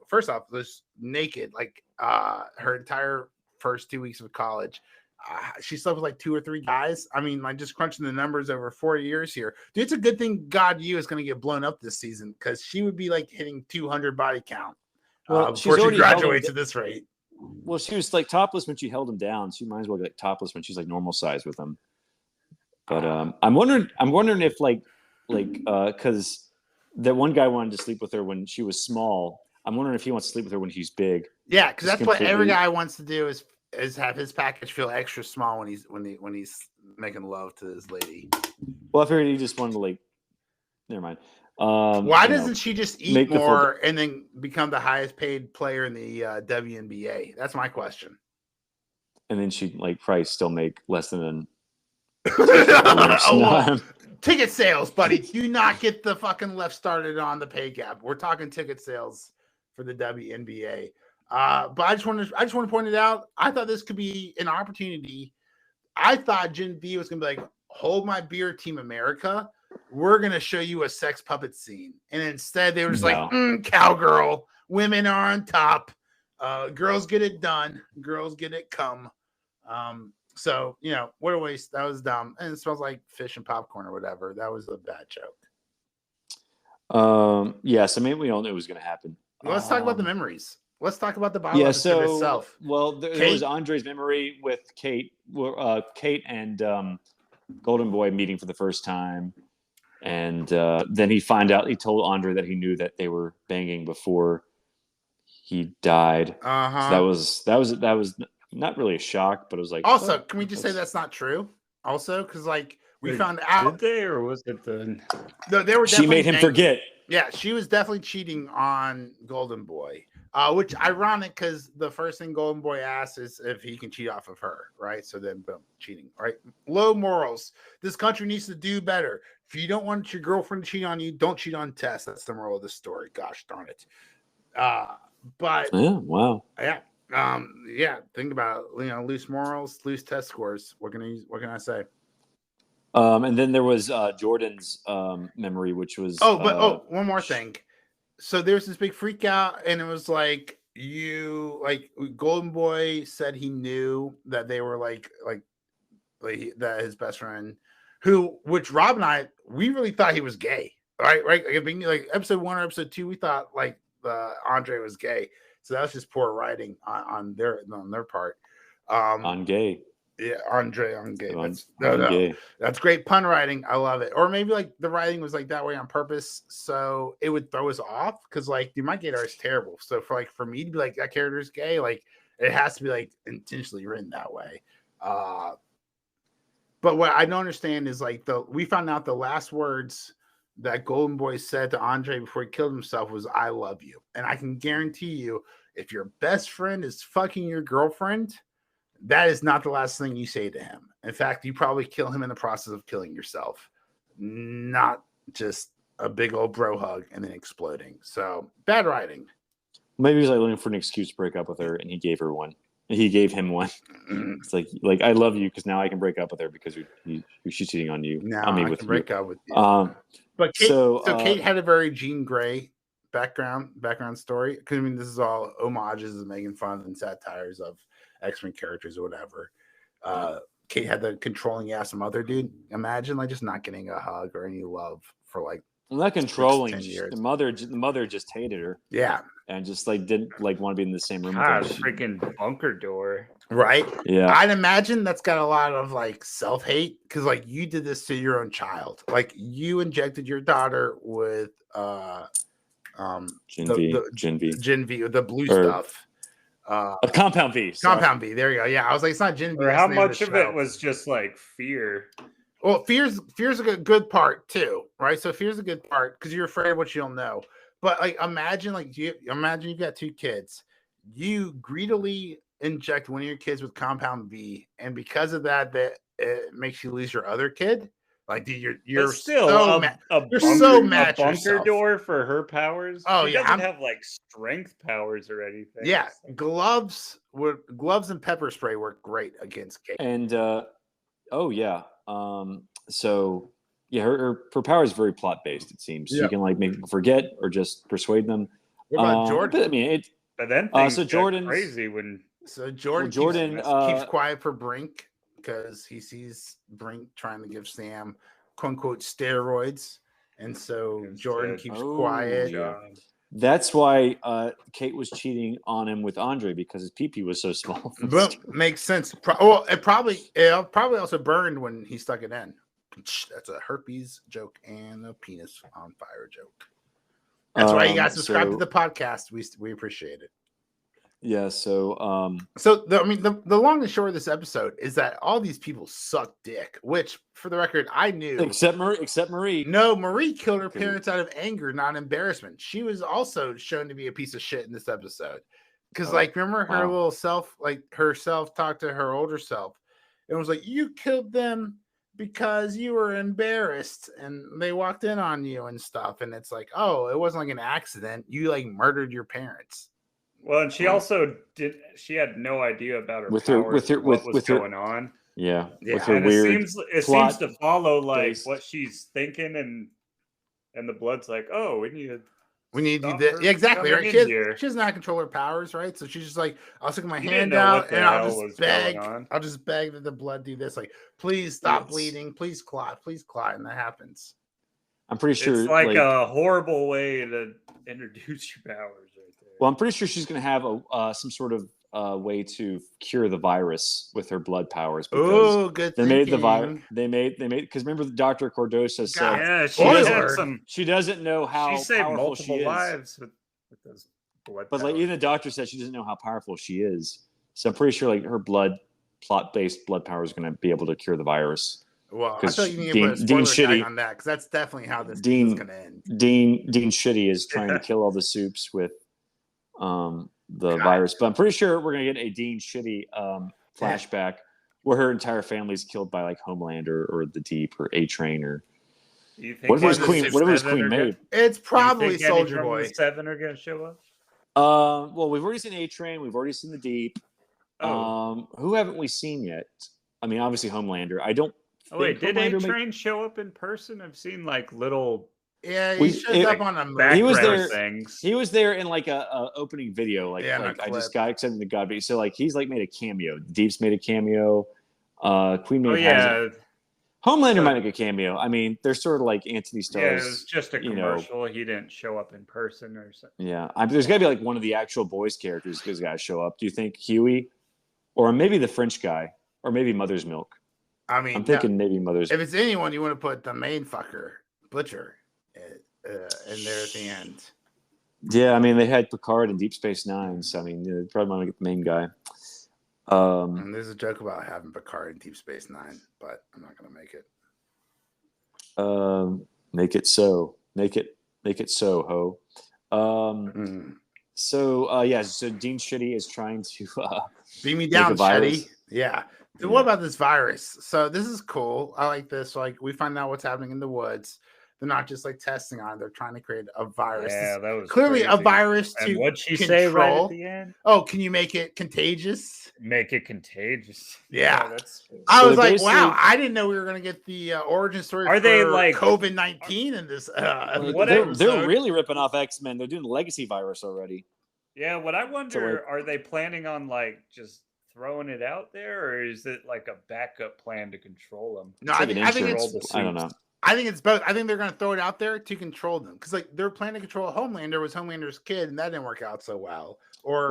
first off, was naked like her entire first 2 weeks of college. She slept with like 2 or 3 guys. I mean, like just crunching the numbers over 4 years here. Dude, it's a good thing God U is going to get blown up this season because she would be like hitting 200 body count before she graduates at this rate. Well, she was like topless when she held him down. She might as well get like topless when she's like normal size with him. But I'm wondering if because that one guy wanted to sleep with her when she was small. I'm wondering if he wants to sleep with her when he's big. Yeah, because that's what every guy wants to do is have his package feel extra small when he's making love to his lady. Well, I figured he just wanted to like. Never mind. Why doesn't she just eat more and then become the highest paid player in the WNBA? That's my question. And then she'd like probably still make less than ticket sales, buddy. Do not get the fucking left started on the pay gap. We're talking ticket sales for the WNBA. But I just want to point it out. I thought this could be an opportunity. I thought Gen V was going to be like, hold my beer, Team America. We're going to show you a sex puppet scene. And instead they were just like, cowgirl. Women are on top. Girls get it done. Girls get it come. So, what a waste. That was dumb. And it smells like fish and popcorn or whatever. That was a bad joke. Yes. I mean, we all knew it was going to happen. Let's talk about the memories. Let's talk about the bottle episode itself. Well, there was Andre's memory with Kate and Golden Boy meeting for the first time, and then he told Andre that he knew that they were banging before he died. So that was not really a shock, but it was like. Also, can we just say that's not true? Also, because we found out. Did they, or was it No, they were. She made him forget. Yeah, she was definitely cheating on Golden Boy. Which ironic because the first thing Golden Boy asks is if he can cheat off of her, right? So then, boom, cheating, right? Low morals. This country needs to do better. If you don't want your girlfriend to cheat on you, don't cheat on Tess. That's the moral of the story. Gosh darn it. But yeah, wow. Yeah. Think about it. Loose morals, loose test scores. What can I say? And then there was Jordan's memory, which was one more thing. So there's this big freak out, and it was like Golden Boy said he knew that they were like that his best friend, which Rob and I, we really thought he was gay, right? Like episode 1 or episode 2, we thought Andre was gay, so that was just poor writing on their part. On gay. Yeah, Andre on gay. That's great pun writing. I love it. Or maybe the writing was that way on purpose, so it would throw us off because my gaydar is terrible. So for me to be that character is gay, it has to be intentionally written that way. But what I don't understand is we found out the last words that Golden Boy said to Andre before he killed himself was "I love you," and I can guarantee you, if your best friend is fucking your girlfriend, that is not the last thing you say to him. In fact, you probably kill him in the process of killing yourself, not just a big old bro hug and then exploding. So bad writing. Maybe he was looking for an excuse to break up with her, and he gave her one. He gave him one. It's like I love you because now I can break up with her because she's cheating on you. Now I can break up with you. But Kate, Kate had a very Jean Grey background story. Because this is all homages and making fun and satires of X-Men characters or whatever. Kate had the controlling ass mother, dude. Imagine just not getting a hug or any love for not controlling. The mother just hated her. Yeah, and just didn't want to be in the same room. God, with her. Freaking bunker door. Right. Yeah. I'd imagine that's got a lot of self-hate because you did this to your own child. You injected your daughter with Gen V, the blue stuff. Compound V. Sorry. Compound V. There you go. Yeah, I was it's not Gen V. Or how much of it was just fear? Well, fear's a good part too, right? So fear's a good part because you're afraid of what you don't know. But like, imagine you've got 2 kids. You greedily inject one of your kids with compound V, and because of that it makes you lose your other kid. Like, dude, you're still so you're so mad a bunker door for her powers. Oh, she doesn't have like strength powers or anything. Yeah, gloves and pepper spray work great against Kate. And so yeah, her power is very plot based. It seems she can like make people forget or just persuade them. What about Jordan? But, I mean, but then things so Jordan's crazy when Jordan keeps quiet for Brink because he sees Brink trying to give Sam "quote unquote" steroids, and so Jordan keeps quiet. Yeah. That's why Kate was cheating on him with Andre, because his pee-pee was so small. But makes sense. It probably also burned when he stuck it in. That's a herpes joke and a penis on fire joke. That's why you guys subscribe to the podcast. We appreciate it. Yeah. So the long and short of this episode is that all these people suck dick, which, for the record, I knew. Except Marie. No, Marie killed her parents out of anger, not embarrassment. She was also shown to be a piece of shit in this episode. Because, remember her little self, herself talked to her older self. It was like, you killed them because you were embarrassed and they walked in on you and stuff. And it's like, oh, it wasn't like an accident. You murdered your parents. Well, and she also she had no idea about her powers, what was going on. Yeah. With her weird it seems to follow what she's thinking, and the blood's like, oh, we need to do that. Yeah, exactly, right? She doesn't know how to control her powers, right? So she's just like, I'll stick my hand out and I'll just beg that the blood do this. Like, please stop bleeding, please clot, and that happens. I'm pretty sure it's like a horrible way to introduce your powers. Well, I'm pretty sure she's going to have some sort of way to cure the virus with her blood powers. Oh, good. They made the virus. They made because remember, Dr. Cordosa said, she doesn't know how she saved powerful multiple she is. lives with those blood. But even the doctor said she doesn't know how powerful she is. So I'm pretty sure her plot-based blood power is going to be able to cure the virus. Well, I thought you need to put a spoiler tag on that, because that's definitely how this is going to end. Dean Shitty is trying to kill all the soups with the virus, but I'm pretty sure we're gonna get a Dean Shitty flashback where her entire family's killed by Homelander or the Deep or A-Train or whatever his queen made. It's probably Soldier Boy. 7 are gonna show up. Well, we've already seen A-Train, we've already seen the Deep. Who haven't we seen yet? I mean, obviously Homelander. I don't. Wait, did A-Train show up in person? I've seen little. Yeah, he shows up on a background. He was there in a opening video. I just got accepted to God. But so he's made a cameo. Deep's made a cameo. Queen Maeve hasn't. Homelander might make a cameo. I mean, they're sort of like Anthony Starr's. Yeah, it was just a commercial. He didn't show up in person or something. Yeah, there's got to be one of the actual boys characters who's got to show up. Do you think Huey, or maybe the French guy, or maybe Mother's Milk? I mean, I'm thinking maybe Mother's. If it's anyone, you want to put the main fucker, Butcher, in there at the end. Yeah, I mean, they had Picard and Deep Space Nine, so I mean, they probably want to get the main guy. And there's a joke about having Picard in Deep Space Nine, but I'm not going to make it. Make it so. Make it so, ho. So Dean Shitty is trying to beat me down, Shitty. Yeah. So what about this virus? So this is cool. I like this. We find out what's happening in the woods. They're not just testing on it. They're trying to create a virus. Yeah, that was clearly crazy. A virus to what'd she control. Say right at the end? Oh, can you make it contagious? Make it contagious. Yeah. I was like, wow, I didn't know we were going to get the origin story for COVID-19 in this. They're really ripping off X-Men. They're doing the legacy virus already. Yeah, what I wonder, are they planning on just throwing it out there, or is it a backup plan to control them? No, I think it's. I don't know. I think it's both. I think they're going to throw it out there to control them, because their plan to control Homelander was Homelander's kid, and that didn't work out so well.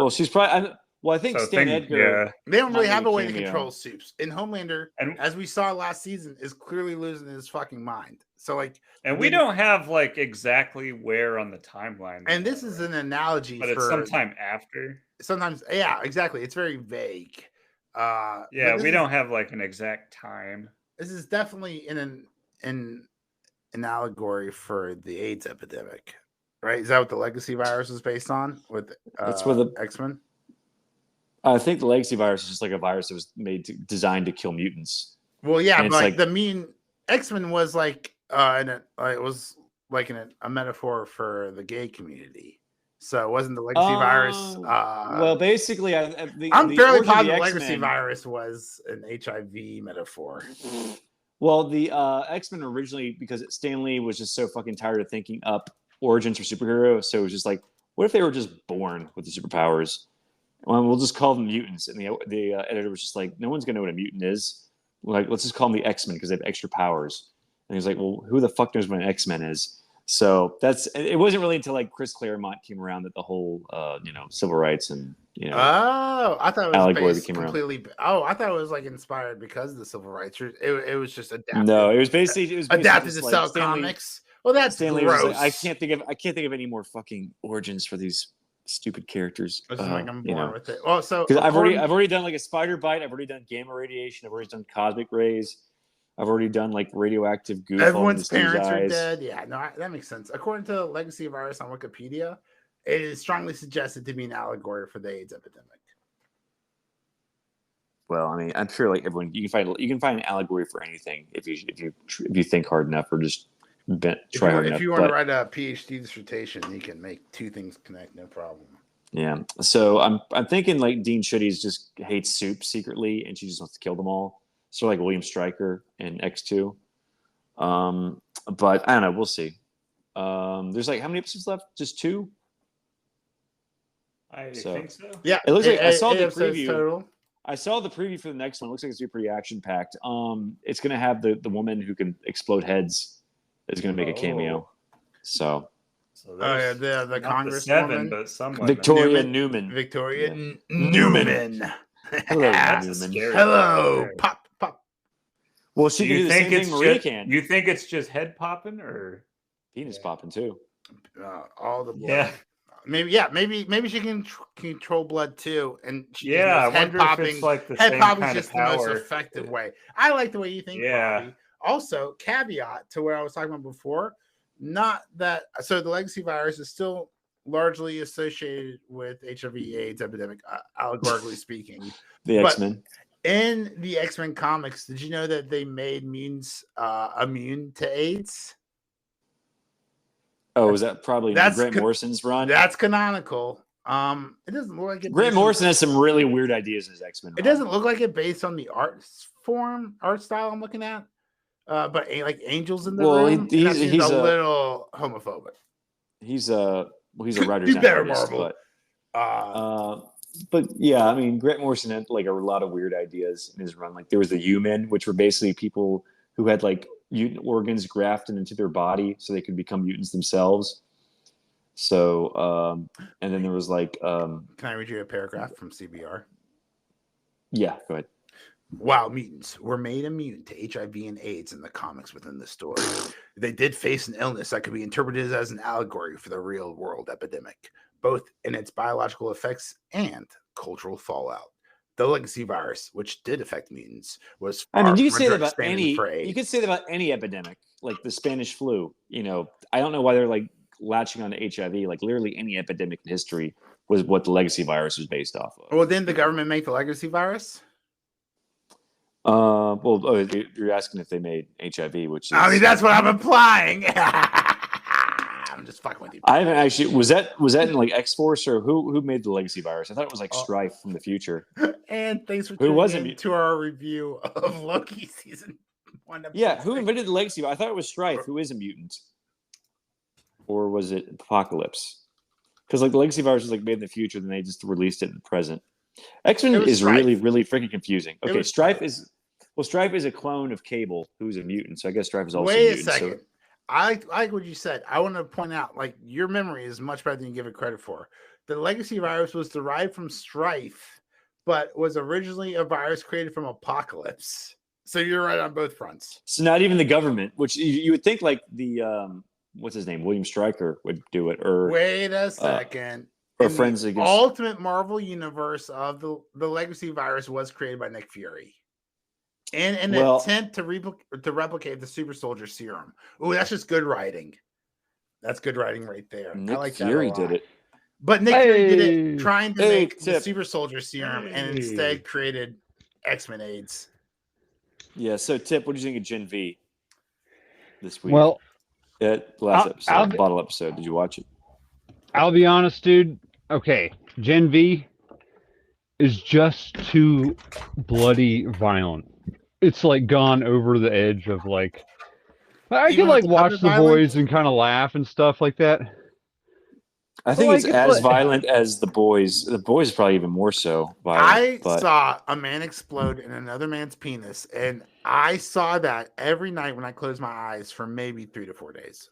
She's probably. I think Stan Edgar. They don't really have a way to control soups. And Homelander, as we saw last season, is clearly losing his fucking mind. So and we don't have exactly where on the timeline. And this is an analogy, but it's sometime after. Sometimes, yeah, exactly. It's very vague. We don't have an exact time. This is definitely an allegory for the AIDS epidemic. Right? Is that what the legacy virus was based on with That's where the X-Men? I think the legacy virus is just like a virus that was designed to kill mutants. Well, yeah, but like the mean X-Men was like it was like a metaphor for the gay community. So it wasn't the legacy virus. Well, basically, I'm fairly positive the legacy virus was an HIV metaphor. Well, the X-Men originally, because Stan Lee was just so fucking tired of thinking up origins for superheroes, so it was just like, what if they were just born with the superpowers? Well, we'll just call them mutants. And the editor was just like, no one's gonna know what a mutant is. Like, let's just call them the X-Men because they have extra powers. And he's like, well, who the fuck knows what an X-Men is? So it wasn't really until like Chris Claremont came around that the whole civil rights and I thought it was allegory based completely around. I thought it was like inspired because of the civil rights. It was just adapted. No, it was basically adapted to sell comics. Well, that's Stanley gross. Like, I can't think of any more fucking origins for these stupid characters. I'm born with it. Well, so because I've already done like a spider bite. I've already done gamma radiation. I've already done cosmic rays. I've already done like radioactive goo. Everyone's parents are dead. Yeah, no, that makes sense. According to Legacy Virus on Wikipedia, it is strongly suggested to be an allegory for the AIDS epidemic. Well, I mean, I'm sure like everyone you can find an allegory for anything if you think hard enough or just try hard enough. If you want to write a PhD dissertation, you can make two things connect, no problem. Yeah. So I'm thinking like Dean Schuttes just hates soup secretly, and she just wants to kill them all. So like William Stryker in X2. But I don't know. We'll see. There's like how many episodes left? Just 2? I think so. Yeah. It looks like I saw the preview. Total. I saw the preview for the next one. It looks like it's gonna be pretty action packed. It's gonna have the woman who can explode heads is gonna make a cameo. So the Congresswoman, but someone Victoria Newman. Victoria Newman. Hello, Newman. Hello, pop. Well, she can do the same thing Maria can. You think it's just head popping or penis popping too? All the blood. Yeah. Maybe she can control blood too, and head popping. Like head popping is just the most effective way. I like the way you think. Yeah. Bobby. Also, caveat to where I was talking about before, not that. So the legacy virus is still largely associated with HIV/AIDS epidemic, allegorically speaking. The X-Men. In the X-Men comics, did you know that they made mutants immune to AIDS? Oh, is that probably Grant Morrison's run? That's canonical. It doesn't look like it. Grant Morrison has some really weird ideas in his X-Men. It doesn't look like it based on the art style I'm looking at. But like Angels in the room, he's a little homophobic. He's a writer. He's better Marvel. But yeah, I mean, Grant Morrison had like a lot of weird ideas in his run. Like there was the Human, which were basically people who had like mutant organs grafted into their body so they could become mutants themselves. So, and then there was like, can I read you a paragraph from CBR? Yeah, go ahead. While mutants were made immune to HIV and AIDS in the comics within the story, they did face an illness that could be interpreted as an allegory for the real world epidemic, both in its biological effects and cultural fallout. The legacy virus, which did affect mutants, was you could say that about any epidemic, like the Spanish flu. I don't know why they're like latching on to HIV. Like literally any epidemic in history was what the legacy virus was based off of. Well, didn't the government make the legacy virus? You're asking if they made HIV, which is, I mean, that's what I'm implying. I'm just fucking with you. I haven't actually. Was that in like X-Force or who made the legacy virus? I thought it was like Strife from the future. And thanks for tuning in to our review of Loki season 1. Yeah, who invented the legacy? I thought it was Strife, who is a mutant, or was it Apocalypse? Because like the legacy virus was like made in the future, then they just released it in the present. X-Men is Strife. Really, really freaking confusing. Okay, Strife is a clone of Cable, who's a mutant. So I guess Strife is also a mutant. Wait a second. So... I like what you said. I want to point out, like, your memory is much better than you give it credit for. The legacy virus was derived from Strife, but was originally a virus created from Apocalypse. So you're right on both fronts. So not even the government, which you would think like the what's his name, William Stryker would do it. Or wait a second. Or Friends Against Ultimate Marvel universe of the legacy virus was created by Nick Fury. In an attempt to replicate the super soldier serum. Oh, that's just good writing. That's good writing right there. Nick I like Fury that a lot. did it. But Nick Fury did it trying to make the super soldier serum and instead created X-Men AIDS. Yeah, so Tip, what do you think of Gen V this week? Well, last episode, bottle episode. Did you watch it? I'll be honest, dude. Okay, Gen V is just too bloody violent. It's like gone over the edge of like. I can like watch the boys and kind of laugh and stuff like that. I think it's as violent as the boys. The boys is probably even more so violent. I saw a man explode in another man's penis, and I saw that every night when I closed my eyes for maybe 3 to 4 days.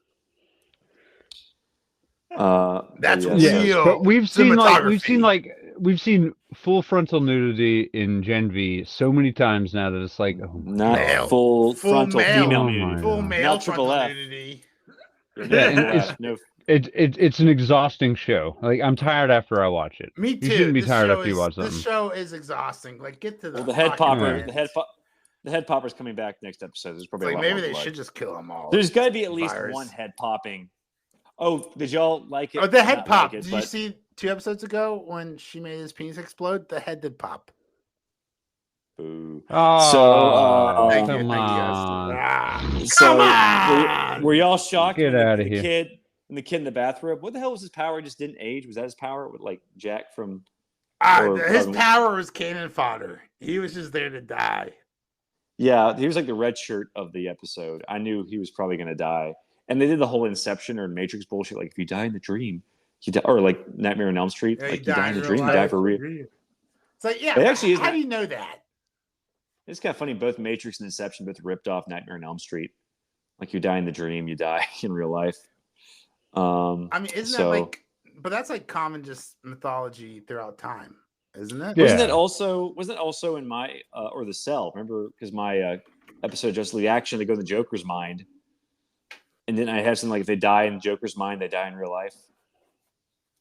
That's real. But we've seen full frontal nudity in Gen V so many times now that it's like not full frontal male, female nudity. Full male frontal nudity. Yeah, it's an exhausting show. Like I'm tired after I watch it. Me too. You shouldn't be tired after you watch something. This show is exhausting. Like get to the the head popper. The head popper's coming back next episode. There's probably maybe they should just kill them all. There's got to be at least one head popping. Oh, did y'all like it? Oh, the head pop. Did you see 2 episodes ago when she made his penis explode? The head did pop. Boo. Oh, so thank you guys. Come on. Were y'all shocked? Get out of here. The kid in the bathrobe. What the hell was his power? Just didn't age. Was that his power? With like Jack from? His power was cannon fodder. He was just there to die. Yeah, he was like the red shirt of the episode. I knew he was probably going to die. And they did the whole Inception or Matrix bullshit. Like if you die in the dream, you die, or like Nightmare on Elm Street. Yeah, like you die in the dream, you die for real. It's like how do you know that? It's kind of funny. Both Matrix and Inception both ripped off Nightmare on Elm Street. Like you die in the dream, you die in real life. I mean, isn't that like? But that's like common just mythology throughout time, isn't it? Yeah. Wasn't that also in my or the Cell? Remember, because my episode of Justice League Action, they go in the Joker's mind, and then I have something like if they die in the Joker's mind, they die in real life.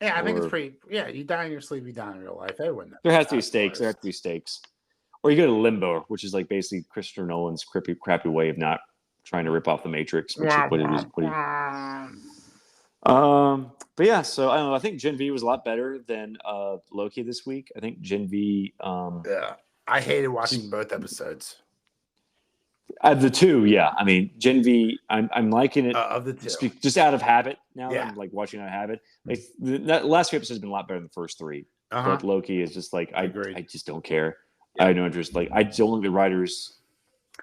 Yeah, I think it's pretty. Yeah, you die in your sleep, you die in real life. Everyone. There has to be stakes. There have to be stakes. Or you go to limbo, which is like basically Christopher Nolan's crappy way of not trying to rip off the Matrix, which is what it is. But yeah, so I don't know. I think Gen V was a lot better than Loki this week. I think Gen V. Yeah, I hated watching both episodes. The two, yeah. I mean, Gen V, I'm liking it of the two, just out of habit. Now that I'm like watching out of habit. Like the last few episodes have been a lot better than the first 3. But Loki is just like I just don't care. I have no interest. Like I don't think the writers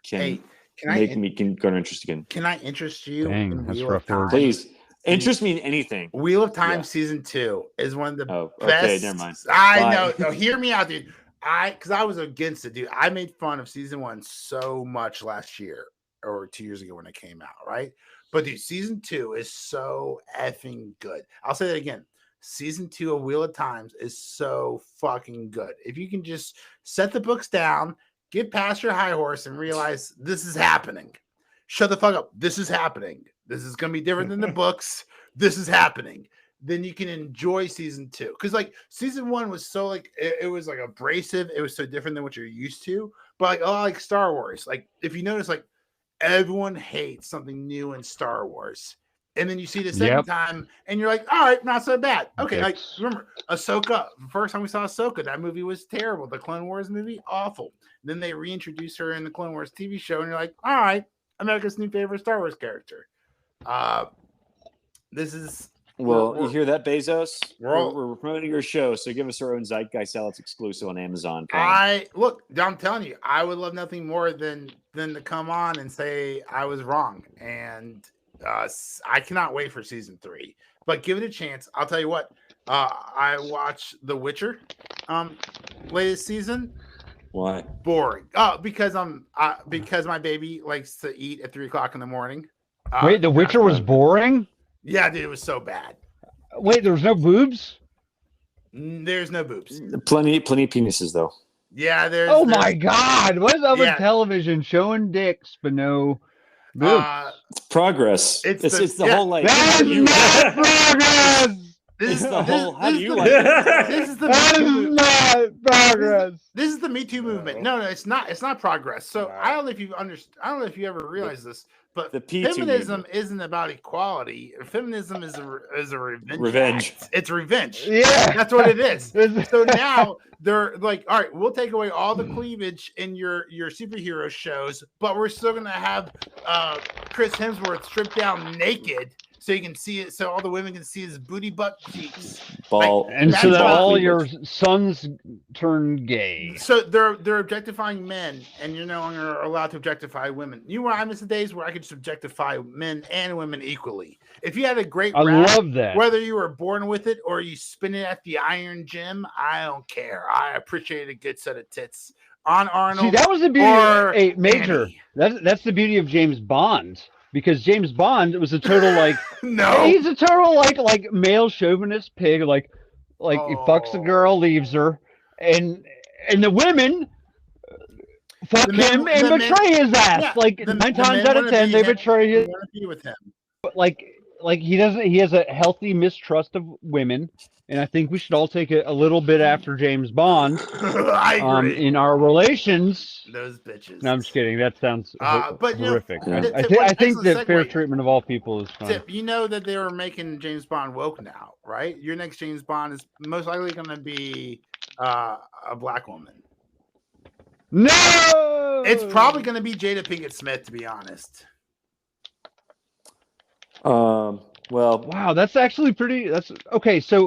can garner interest again. Can I interest you? Dang, that's rough. Please. Interest me in anything. Wheel of Time season 2 is one of the best. Okay, never mind. I know. No, hear me out, dude. Because I was against it, dude. I made fun of season 1 so much last year or 2 years ago when it came out, right? But dude, season 2 is so effing good. I'll say that again. Season 2 of Wheel of Times is so fucking good. If you can just set the books down, get past your high horse, and realize this is happening. Shut the fuck up. This is happening. This is going to be different than the books. This is happening. Then you can enjoy season 2. Because like season 1 was so like, it was like abrasive. It was so different than what you're used to. But like Star Wars, like if you notice, like everyone hates something new in Star Wars. And then you see it the second time and you're like, all right, not so bad. Okay. Like remember Ahsoka, the first time we saw Ahsoka, that movie was terrible. The Clone Wars movie, awful. Then they reintroduce her in the Clone Wars TV show. And you're like, all right, America's new favorite Star Wars character. This is you hear that, Bezos? We're promoting your show, so give us our own Zeitgeist Zealots exclusive on Amazon Prime. I'm telling you, I would love nothing more than to come on and say I was wrong, and I cannot wait for season 3. But give it a chance. I'll tell you what. I watched The Witcher, latest season. Why? Boring. Because my baby likes to eat at 3:00 in the morning. Wait, The Witcher was boring? Yeah, dude, it was so bad. Wait, there was no boobs? There's no boobs. Plenty of penises, though. Yeah, there's. Oh my God! What is up with television showing dicks but no boobs? It's progress. It's the whole like. That's not progress. This is the whole. How do you the, like it? This is the not progress. This is the Me Too movement. No, it's not. It's not progress. So No. I don't know if you understand. I don't know if you ever realized this, but The P2 feminism movement. isn't about equality. Feminism is a revenge. Revenge. Act. It's revenge. Yeah, That's what it is. So now they're like, all right, we'll take away all the cleavage in your superhero shows, but we're still gonna have Chris Hemsworth stripped down naked so you can see it, so all the women can see his booty, butt, cheeks. Ball. and so that That's all cleavage. your sons turn gay. So they're objectifying men, and you're no longer allowed to objectify women. I miss the days where I could just objectify men and women equally. If you had a great I rap, love that. whether you were born with it or you spin it at the Iron Gym, I don't care. I appreciate a good set of tits on Arnold. See, that was the beauty or of Major. Annie. That's the beauty of James Bond. Because James Bond was a total like No, he's a total like male chauvinist pig, like he fucks a girl, leaves her, and the women fuck him and betray his ass. Yeah, like the 9 times men out of wanna 10 be they him. betray They his. want to be with him. Like he doesn't. He has a healthy mistrust of women, and I think we should all take a little bit after James Bond. I agree. In our relations. Those bitches. No, I'm just kidding. That sounds but horrific. Yeah. I think that excellent fair segue. treatment of all people is fine. Tip, you know that they were making James Bond woke now, right? Your next James Bond is most likely going to be a black woman. No, It's probably going to be Jada Pinkett Smith, to be honest. Well, wow. That's actually pretty. That's okay. So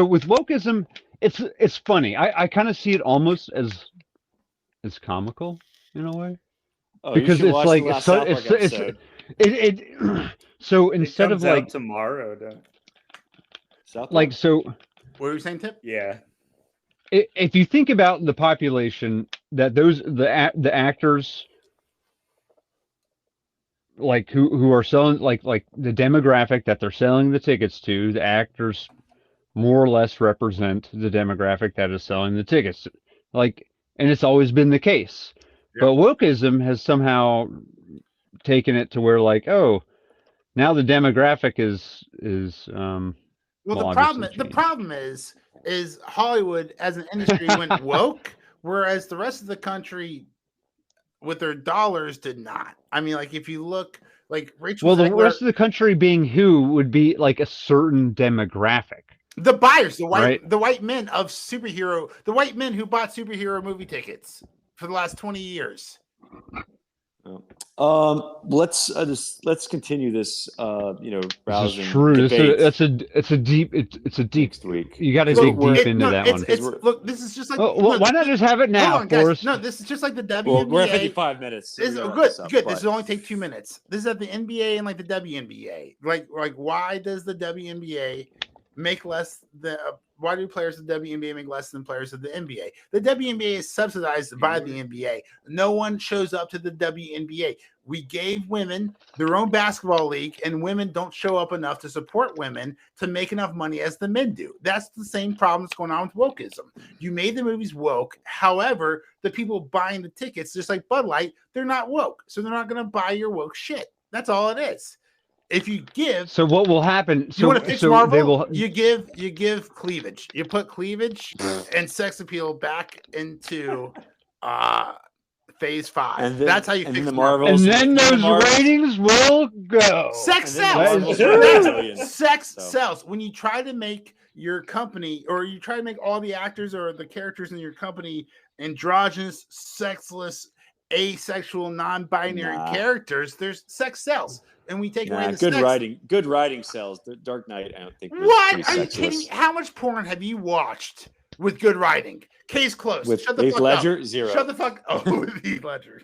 with wokeism, it's funny. I kind of see it almost as comical in a way. oh, Because you should it's watch like the last so South Park episode. So It instead of comes out like tomorrow. South Park? like so What were you saying, Tip? Yeah. if you think about the population that the actors like who are selling like the demographic that they're selling the tickets to, the actors more or less represent the demographic that is selling the tickets. Like, and it's always been the case. Yep. But wokeism has somehow taken it to where like, oh, now the demographic is Well, Well, the obviously problem changed. is Hollywood as an industry went woke, whereas the rest of the country with their dollars did not. I mean, like if you look like Rachel well, the Zegler, rest of the country being who would be like a certain demographic. the buyers, the Right. white men of superhero, the white men who bought superhero movie tickets for the last 20 years. Let's continue this rousing This is true. debate It's a deep next week. You got to Look, dig deep into that one. Look, this is just like Why not just have it now, hold on, guys. Forrest? No, this is just like the WNBA. Well, we're at 55 minutes. So This we is gotta good. wrap this up, Good. but- This will only take 2 minutes. This is at the NBA and like the WNBA. Like why does the WNBA make less than? Why do players of the WNBA make less than players of the NBA? The WNBA is subsidized by the NBA. No one shows up to the WNBA. We gave women their own basketball league, and women don't show up enough to support women to make enough money as the men do. That's the same problem that's going on with wokeism. You made the movies woke. However, the people buying the tickets, just like Bud Light, they're not woke. So they're not going to buy your woke shit. That's all it is. If you give, So what will happen? you want to fix They Marvel, will. you give cleavage. You put cleavage and sex appeal back into phase 5. And then- That's how you and fix then the Marvel. Marvels- And then those Marvels- ratings will go. Sex And then sells. Marvel's That gonna is be true. billions. Sex So. sells. When you try to make your company, or you try to make all the actors or the characters in your company androgynous, sexless, asexual, non-binary Nah. characters, there's sex sells. And we take away Nah, the good sex. writing. Good writing sells. The Dark Knight, I don't think. Was What? pretty Are you sexless. kidding me? How much porn have you watched with good writing? Case closed. With Shut the Heath fuck Ledger, up. 0. Shut the fuck up. With Heath Ledger.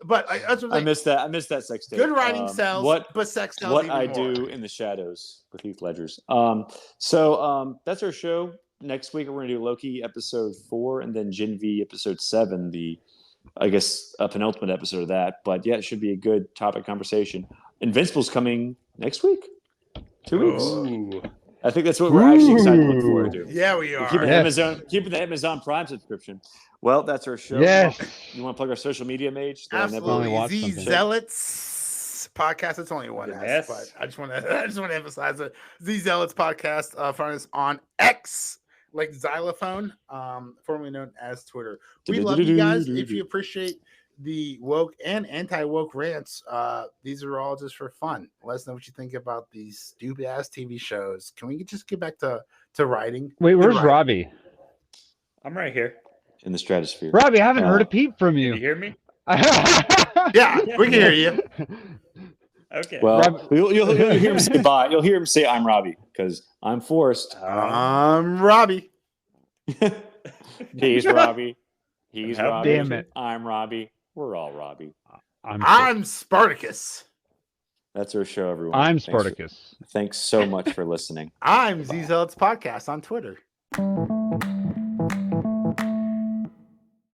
But that's what I I'm saying. missed that. I missed that sex tape. Good writing sells, but sex sells What even I more. do in the shadows with Heath Ledger's. So that's our show. Next week we're gonna do Loki episode 4 and then Gen V episode 7. I guess a penultimate episode of that. But yeah, it should be a good topic conversation. Invincible's coming next week. 2 weeks. Ooh. I think that's what we're actually excited to look forward to. Yeah, we We're are. keeping Yes. keeping the Amazon Prime subscription. Well, that's our show. Yes. You want to plug our social media, Mage? That I never- only Absolutely. watched The something. Zealots. S podcast. It's only one S, but I just want to emphasize it. The Zealots podcast. Find us on X, like xylophone, formerly known as Twitter. We love you guys. If you appreciate the woke and anti-woke rants, these are all just for fun. Let us know what you think about these stupid ass TV shows. Can we just get back to writing? Wait, where's Robbie? I'm right here in the stratosphere. Robbie, I haven't heard a peep from you. Can you hear me? Yeah, we can hear you. Okay. Well, you'll hear him say bye. You'll hear him say, "I'm Robbie," because I'm forced. I'm Robbie. He's Robbie. He's Robbie. Damn it. I'm Robbie. We're all Robbie. I'm Spartacus. That's our show, everyone. I'm Spartacus. Thanks so much for listening. I'm Z Zealots Podcast on Twitter.